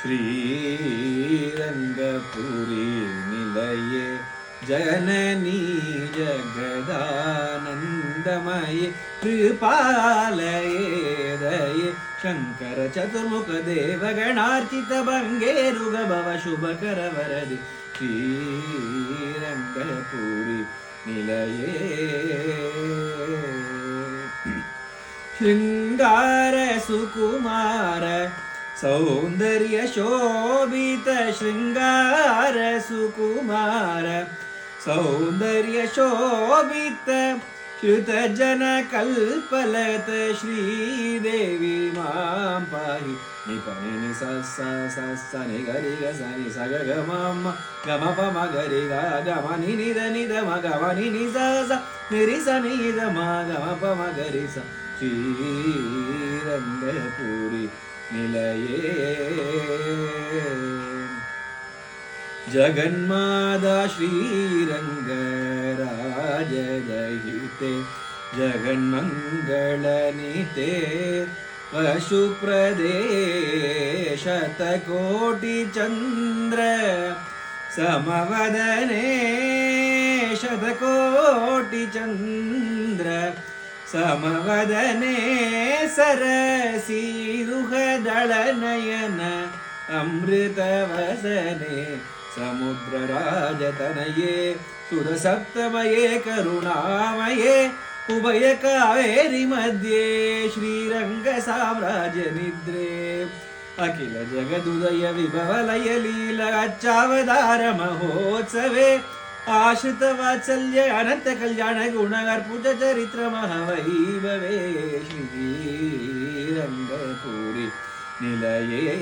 श्रीरंगपुरी निलये जननी जगदानंदमये कृपालये दये शंकर चतुर्मुख देव गणार्चित भंगेरुग भव शुभकर वरदे श्रीरंगपुरी निलये श्रृंगार सुकुमार सौंदर्य शोभित श्रृंगार सुकुमार सौंदर्य शोभित श्रुत जन कल्पलत श्रीदेवी मां पाहि निपनि नि सा नि गरि ग सा नि स ग ग म ग म प म ग रि ग ग म नि नि द म ग म नि नि सा नि रि सा नि द म ग म प म ग रि सा श्रीरंगपुरी निलये जगन्माता श्रीरंगराजदयिते जगन्मंगलनीते पशुप्रदे शतकोटिचंद्र समवदने शतकोटिचंद्र समवदने सरसीरुहदलनयन अमृतवसने समुद्रराजतनये सुरसप्तमये करुणामये उभय कावेरी मध्ये श्रीरंग साम्राज्य निद्रे अखिल जगदुदय विभवलय लीलाच्चावतार महोत्सवे आश्रित वात्सल्य अनंत कल्याण गुण अर्पुत चरित्र महावैभवे श्रीरंगपुरी निलये